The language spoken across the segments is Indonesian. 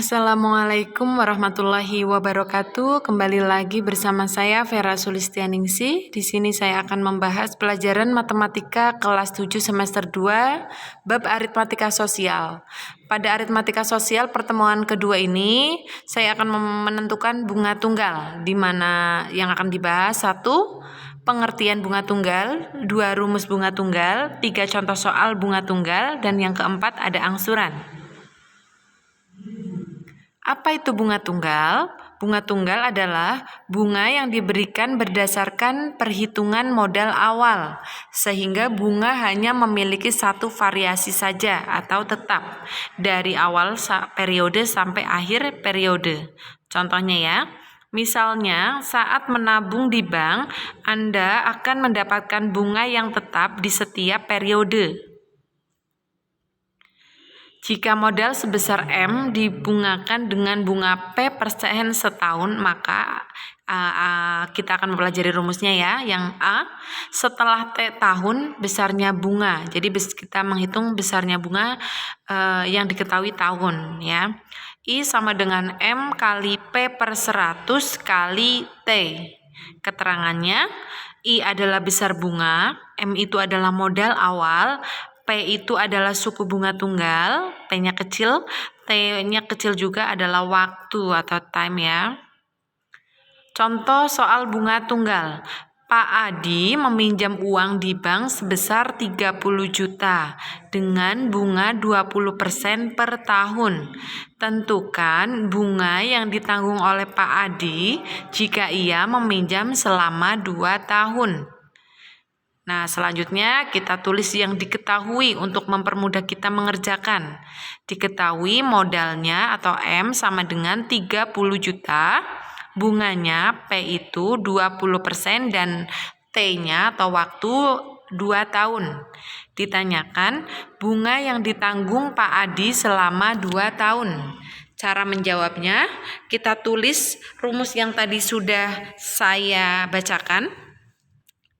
Assalamualaikum warahmatullahi wabarakatuh. Kembali lagi bersama saya Vera Sulistianingsih. Di sini saya akan membahas pelajaran matematika kelas 7 semester 2 bab aritmatika sosial. Pada aritmatika sosial pertemuan kedua ini saya akan menentukan bunga tunggal, di mana yang akan dibahas 1. Pengertian bunga tunggal, 2. Rumus bunga tunggal, 3. Contoh soal bunga tunggal, dan yang keempat ada angsuran. Apa itu bunga tunggal? Bunga tunggal adalah bunga yang diberikan berdasarkan perhitungan modal awal, sehingga bunga hanya memiliki satu variasi saja atau tetap dari awal periode sampai akhir periode. Contohnya ya, misalnya saat menabung di bank, Anda akan mendapatkan bunga yang tetap di setiap periode. Jika modal sebesar M dibungakan dengan bunga P% setahun, maka kita akan mempelajari rumusnya ya. Yang A, setelah T tahun besarnya bunga. Jadi kita menghitung besarnya bunga yang diketahui tahun ya. I sama dengan M kali P/100 kali T. Keterangannya, I adalah besar bunga, M itu adalah modal awal, P itu adalah suku bunga tunggal, T-nya kecil, T-nya kecil juga adalah waktu atau time ya. Contoh soal bunga tunggal. Pak Adi meminjam uang di bank sebesar 30 juta dengan bunga 20% per tahun. Tentukan bunga yang ditanggung oleh Pak Adi jika ia meminjam selama 2 tahun. Nah, selanjutnya kita tulis yang diketahui untuk mempermudah kita mengerjakan. Diketahui modalnya atau M sama dengan 30 juta, bunganya P itu 20% dan T-nya atau waktu 2 tahun. Ditanyakan bunga yang ditanggung Pak Adi selama 2 tahun. Cara menjawabnya, kita tulis rumus yang tadi sudah saya bacakan.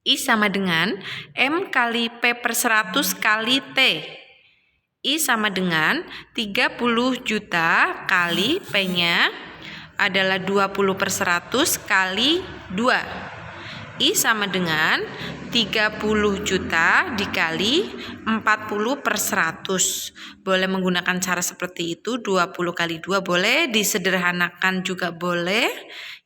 I sama dengan M kali P/100 kali T. I sama dengan 30 juta kali P-nya adalah 20/100 kali 2. I sama dengan 30 juta dikali 40/100. Boleh menggunakan cara seperti itu, 20 kali 2 boleh, disederhanakan juga boleh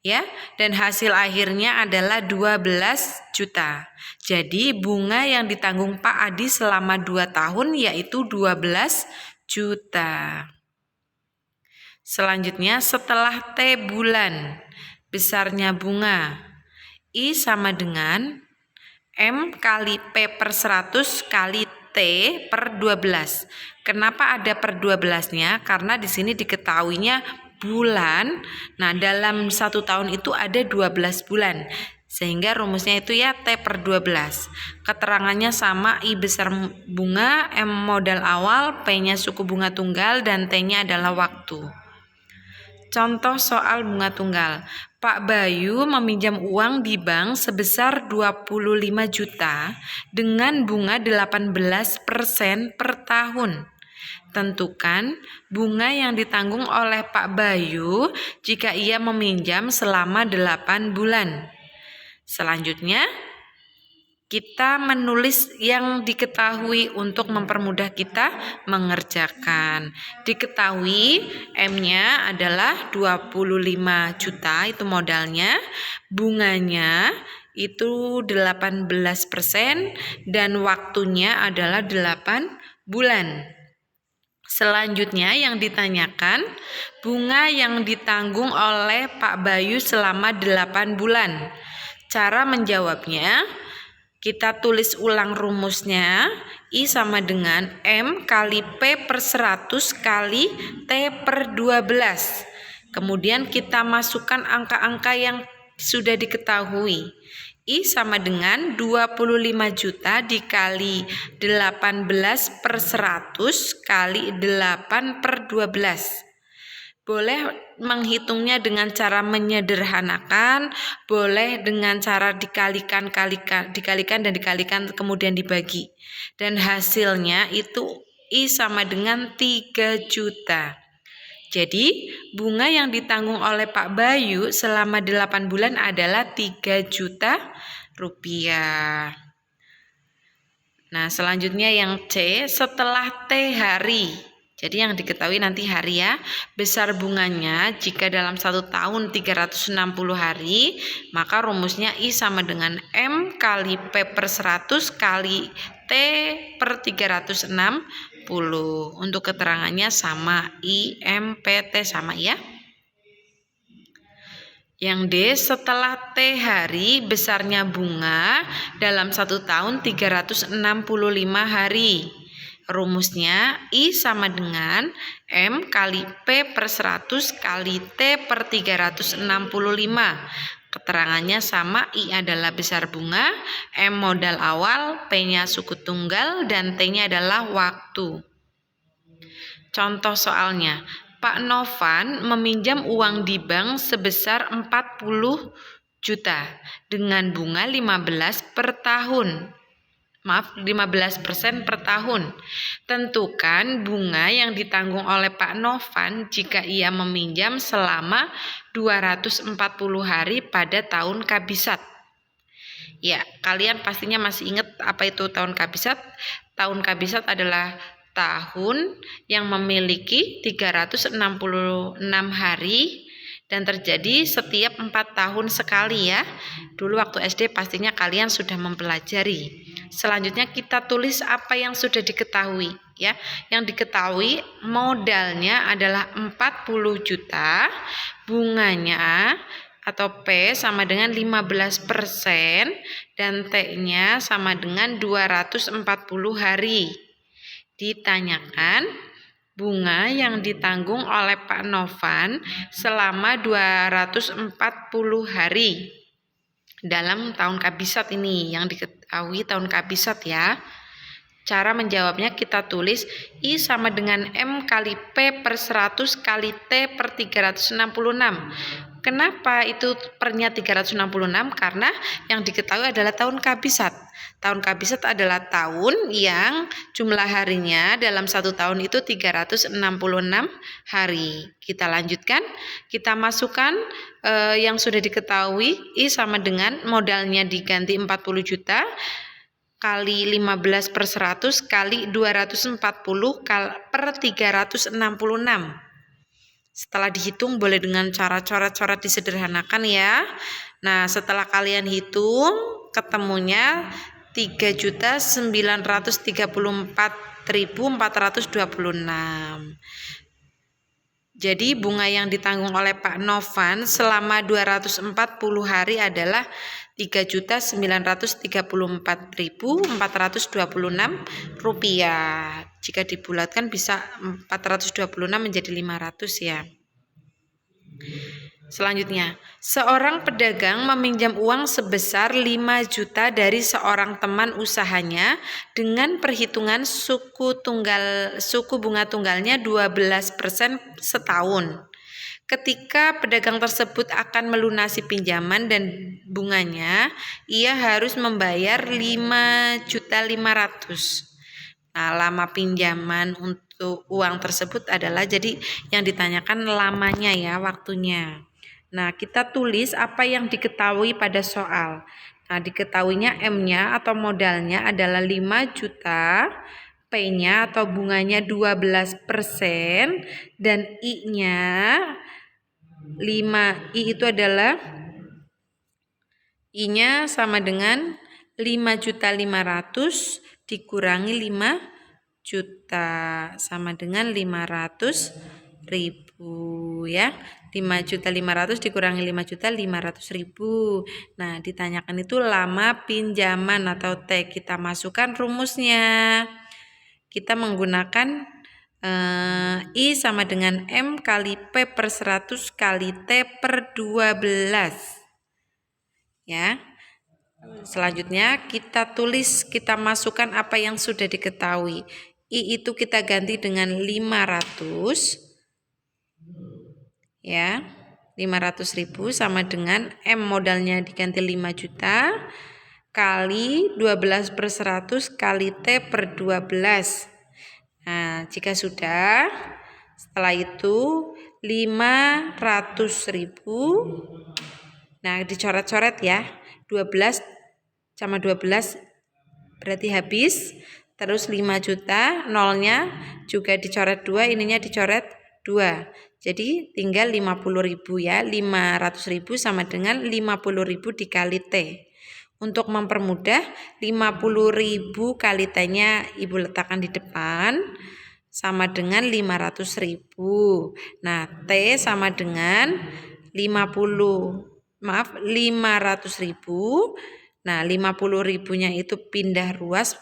ya. Dan hasil akhirnya adalah 12 juta. Jadi bunga yang ditanggung Pak Adi selama 2 tahun yaitu 12 juta. Selanjutnya setelah T bulan besarnya bunga, I sama dengan M kali P/100 kali T per 12. Kenapa ada per 12-nya? Karena di sini diketahuinya bulan. Nah, dalam 1 tahun itu ada 12 bulan. Sehingga rumusnya itu ya T per 12. Keterangannya sama, I besar bunga, M modal awal, P-nya suku bunga tunggal, dan T-nya adalah waktu. Contoh soal bunga tunggal. Pak Bayu meminjam uang di bank sebesar 25 juta dengan bunga 18% per tahun. Tentukan bunga yang ditanggung oleh Pak Bayu jika ia meminjam selama 8 bulan. Selanjutnya, kita menulis yang diketahui untuk mempermudah kita mengerjakan. Diketahui M-nya adalah 25 juta, itu modalnya. Bunganya itu 18% dan waktunya adalah 8 bulan. Selanjutnya yang ditanyakan, bunga yang ditanggung oleh Pak Bayu selama 8 bulan. Cara menjawabnya, kita tulis ulang rumusnya. I sama dengan M kali P/100 kali T per 12. Kemudian kita masukkan angka-angka yang sudah diketahui. I sama dengan 25 juta dikali 18/100 kali 8/12. Boleh menghitungnya dengan cara menyederhanakan, boleh dengan cara dikalikan kemudian dibagi. Dan hasilnya itu I sama dengan 3 juta. Jadi, bunga yang ditanggung oleh Pak Bayu selama 8 bulan adalah 3 juta rupiah. Nah, selanjutnya yang C, setelah T hari. Jadi yang diketahui nanti hari ya, besar bunganya jika dalam 1 tahun 360 hari, maka rumusnya I sama dengan M kali P per 100 kali T per 360. Untuk keterangannya sama, I, M, P, T sama ya. Yang D, setelah T hari besarnya bunga dalam 1 tahun 365 hari. Rumusnya I sama dengan M kali P per 100 kali T per 365. Keterangannya sama, I adalah besar bunga, M modal awal, P-nya suku tunggal, dan T-nya adalah waktu. Contoh soalnya, Pak Novan meminjam uang di bank sebesar 40 juta dengan bunga 15% per tahun. Tentukan bunga yang ditanggung oleh Pak Novan jika ia meminjam selama 240 hari pada tahun kabisat. Ya, kalian pastinya masih ingat apa itu tahun kabisat? Tahun kabisat adalah tahun yang memiliki 366 hari dan terjadi setiap 4 tahun sekali ya. Dulu waktu SD pastinya kalian sudah mempelajari. Selanjutnya kita tulis apa yang sudah diketahui ya. Yang diketahui modalnya adalah 40 juta, bunganya atau P sama dengan 15% dan T-nya sama dengan 240 hari. Ditanyakan bunga yang ditanggung oleh Pak Novan selama 240 hari dalam tahun kabisat ini, yang diketahui tahun kabisat ya. Cara menjawabnya kita tulis I sama dengan M kali P per 100 kali T per 366. Kenapa itu pernya 366? Karena yang diketahui adalah tahun kabisat. Tahun kabisat adalah tahun yang jumlah harinya dalam 1 tahun itu 366 hari. Kita lanjutkan, kita masukkan yang sudah diketahui. I sama dengan modalnya diganti 40 juta kali 15 per 100 kali 240 per 366. Setelah dihitung boleh dengan cara coret-coret disederhanakan ya. Nah, setelah kalian hitung ketemunya 3.934.426. Jadi bunga yang ditanggung oleh Pak Novan selama 240 hari adalah 3.934.426 rupiah. Jika dibulatkan bisa 426 menjadi 500 ya. Selanjutnya, seorang pedagang meminjam uang sebesar 5 juta dari seorang teman usahanya dengan perhitungan suku bunga tunggalnya 12% setahun. Ketika pedagang tersebut akan melunasi pinjaman dan bunganya, ia harus membayar 5.500.000. Nah, lama pinjaman untuk uang tersebut adalah, jadi yang ditanyakan lamanya ya, waktunya. Nah, kita tulis apa yang diketahui pada soal. Nah, diketahuinya M-nya atau modalnya adalah 5 juta, P-nya atau bunganya 12% dan I-nya 5. I itu adalah I-nya sama dengan 5.500.000 dikurangi 5 juta sama dengan 500.000 ya. 5.500.000 dikurangi 5.500.000. Nah, ditanyakan itu lama pinjaman atau T. Kita masukkan rumusnya. Kita menggunakan I sama dengan M kali P per 100 kali T per 12 ya. Selanjutnya kita tulis, kita masukkan apa yang sudah diketahui. I itu kita ganti dengan 500 ya, 500.000 sama dengan M modalnya diganti 5 juta kali 12 per 100 kali T per 12. Nah, jika sudah, Setelah itu 500.000. Nah, dicoret-coret ya. 12 sama 12 berarti habis. Terus 5 juta, nolnya juga dicoret 2, ininya dicoret 2. Jadi tinggal 50.000 ya. 500.000 sama dengan 50.000 dikali T. Untuk mempermudah, 50.000 kali T-nya Ibu letakkan di depan sama dengan 500.000. Nah, T sama dengan 500.000. Nah, 50.000-nya itu pindah ruas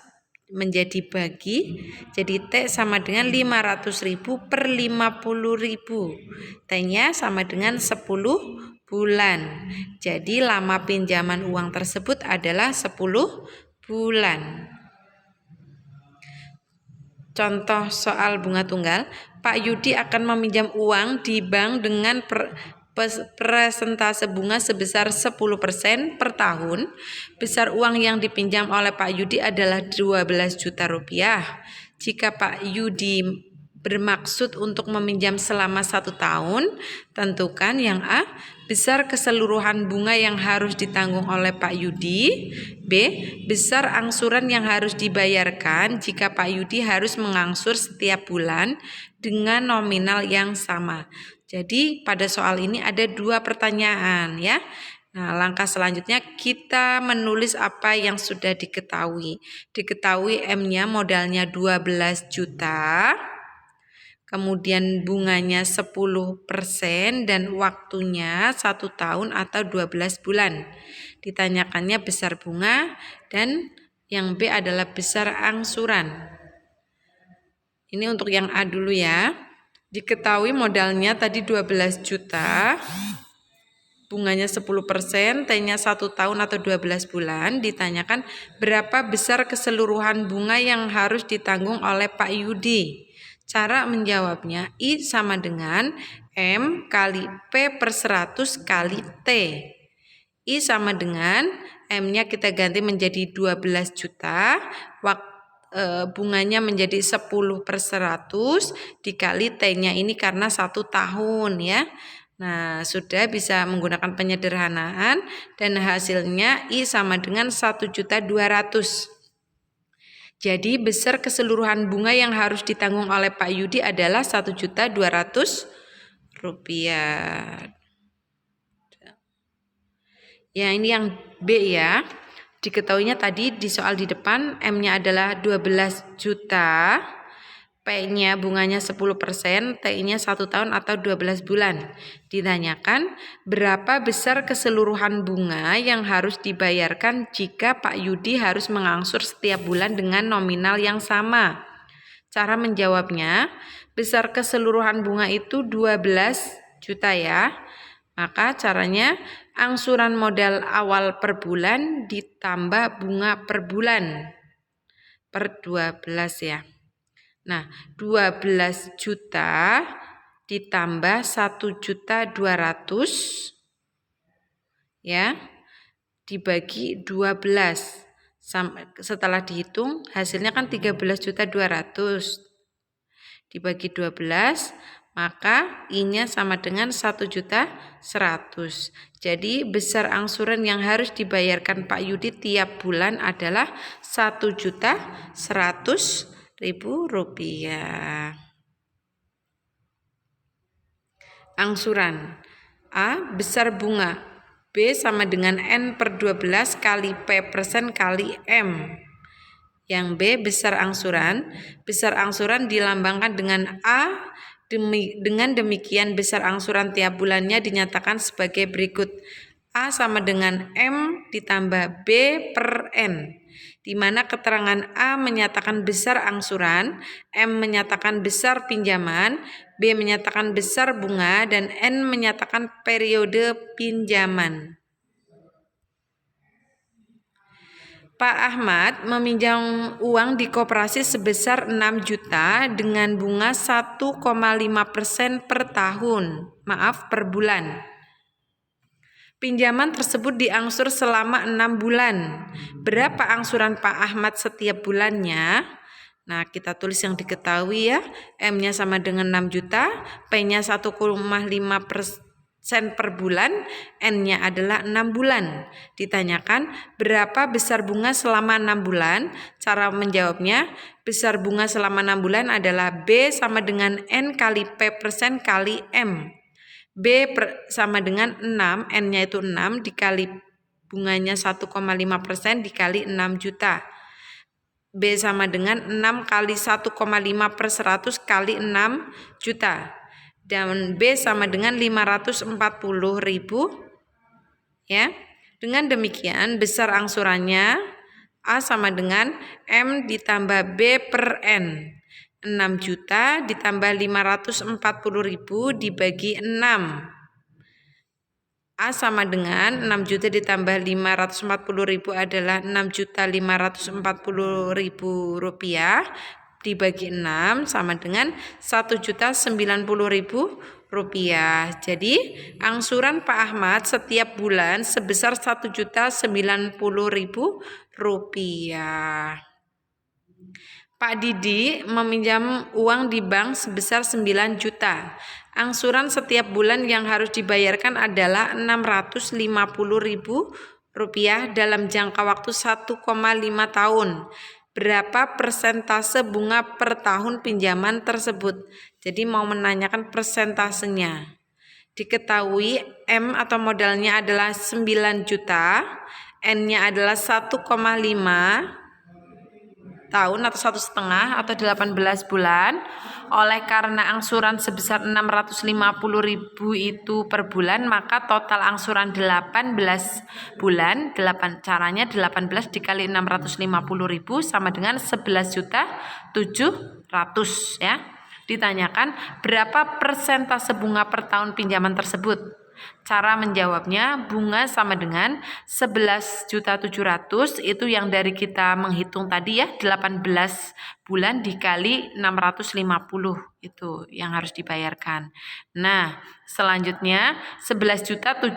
menjadi bagi. Jadi T sama dengan 500.000 per 50.000. T-nya sama dengan 10 bulan. Jadi lama pinjaman uang tersebut adalah 10 bulan. Contoh soal bunga tunggal, Pak Yudi akan meminjam uang di bank dengan persentase bunga sebesar 10% per tahun. Besar uang yang dipinjam oleh Pak Yudi adalah 12 juta rupiah. Jika Pak Yudi bermaksud untuk meminjam selama 1 tahun, tentukan yang A, besar keseluruhan bunga yang harus ditanggung oleh Pak Yudi. B, besar angsuran yang harus dibayarkan jika Pak Yudi harus mengangsur setiap bulan dengan nominal yang sama. Jadi pada soal ini ada 2 pertanyaan ya. Nah, langkah selanjutnya kita menulis apa yang sudah diketahui. Diketahui M-nya modalnya 12 juta. Kemudian bunganya 10% dan waktunya 1 tahun atau 12 bulan. Ditanyakannya besar bunga dan yang B adalah besar angsuran. Ini untuk yang A dulu ya. Diketahui modalnya tadi 12 juta. Bunganya 10%, T-nya 1 tahun atau 12 bulan. Ditanyakan berapa besar keseluruhan bunga yang harus ditanggung oleh Pak Yudi. Cara menjawabnya, I sama dengan M kali P per 100 kali T. I sama dengan M-nya kita ganti menjadi 12 juta, bunganya menjadi 10/100 dikali T-nya ini karena 1 tahun ya. Nah, sudah bisa menggunakan penyederhanaan dan hasilnya I sama dengan 1.200.000. Jadi besar keseluruhan bunga yang harus ditanggung oleh Pak Yudi adalah 1.200.000 rupiah. Ya, ini yang B ya. Diketahuinya tadi di soal di depan M-nya adalah 12 juta. P-nya bunganya 10%, T-nya 1 tahun atau 12 bulan. Ditanyakan berapa besar keseluruhan bunga yang harus dibayarkan jika Pak Yudi harus mengangsur setiap bulan dengan nominal yang sama. Cara menjawabnya, besar keseluruhan bunga itu 12 juta ya. Maka caranya angsuran modal awal per bulan ditambah bunga per bulan per 12 ya. Nah, 12 juta ditambah 1.200.000 ya, dibagi 12. Setelah dihitung hasilnya kan 13.200.000 dibagi 12, maka I-nya sama dengan 1.100.000. Jadi besar angsuran yang harus dibayarkan Pak Yudi tiap bulan adalah 1.100.000 rupiah. Angsuran A, besar bunga. B sama dengan N per 12 kali P persen kali M. Yang B besar angsuran. Besar angsuran dilambangkan dengan A. Dengan demikian besar angsuran tiap bulannya dinyatakan sebagai berikut. A sama dengan M ditambah B per N, di mana keterangan A menyatakan besar angsuran, M menyatakan besar pinjaman, B menyatakan besar bunga, dan N menyatakan periode pinjaman. Pak Ahmad meminjam uang di koperasi sebesar 6 juta dengan bunga 1,5% per tahun, per bulan. Pinjaman tersebut diangsur selama 6 bulan. Berapa angsuran Pak Ahmad setiap bulannya? Nah, kita tulis yang diketahui ya. M-nya sama dengan 6 juta, P-nya 1,5% per bulan, N-nya adalah 6 bulan. Ditanyakan berapa besar bunga selama 6 bulan? Cara menjawabnya, besar bunga selama 6 bulan adalah B sama dengan N kali P persen kali M. sama dengan 6, N-nya itu 6 dikali bunganya 1,5% dikali 6 juta. B sama dengan 6 kali 1,5 per 100 kali 6 juta. Dan B sama dengan 540.000 ya. Dengan demikian besar angsurannya A sama dengan M ditambah B per N. 6 juta ditambah 540.000 dibagi 6. A sama dengan 6 juta ditambah 540.000 adalah 6.540.000 rupiah dibagi 6 sama dengan 1.090.000 rupiah. Jadi angsuran Pak Ahmad setiap bulan sebesar 1.090.000 rupiah. Pak Didi meminjam uang di bank sebesar 9 juta. Angsuran setiap bulan yang harus dibayarkan adalah 650.000 rupiah dalam jangka waktu 1,5 tahun. Berapa persentase bunga per tahun pinjaman tersebut? Jadi mau menanyakan persentasenya. Diketahui M atau modalnya adalah 9 juta, N-nya adalah 1,5 tahun atau 1,5 atau 18 bulan. Oleh karena angsuran sebesar 650.000 itu per bulan, maka total angsuran 18 bulan, caranya 18 dikali 650.000 sama dengan 11.700.000 ya. Ditanyakan berapa persentase bunga per tahun pinjaman tersebut? Cara menjawabnya, bunga sama dengan 11.700.000 itu yang dari kita menghitung tadi ya, 18 bulan dikali 650 itu yang harus dibayarkan. Nah, selanjutnya 11.700.000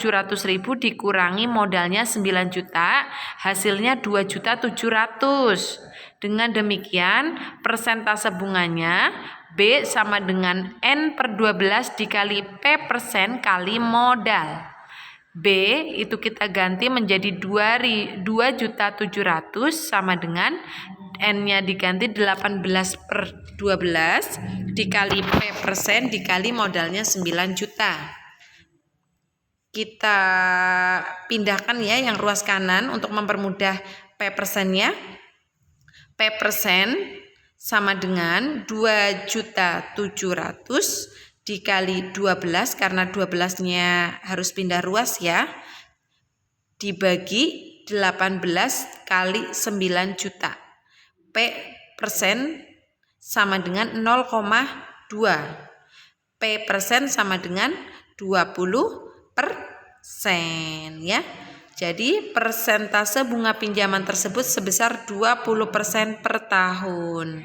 dikurangi modalnya 9 juta, hasilnya 2.700.000. Dengan demikian persentase bunganya B sama dengan N per 12 dikali P persen kali modal. B itu kita ganti menjadi 2.700.000 sama dengan N-nya diganti 18 per 12 dikali P persen dikali modalnya 9 juta. Kita pindahkan ya yang ruas kanan untuk mempermudah P persennya. P persen sama dengan 2.700.000 dikali 12 karena 12-nya harus pindah ruas ya, dibagi 18 kali 9 juta. P persen sama dengan 0,2. P persen sama dengan 20% ya. Jadi persentase bunga pinjaman tersebut sebesar 20% per tahun.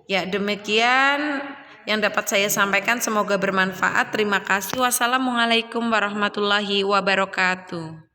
Ya, demikian yang dapat saya sampaikan, semoga bermanfaat. Terima kasih. Wassalamualaikum warahmatullahi wabarakatuh.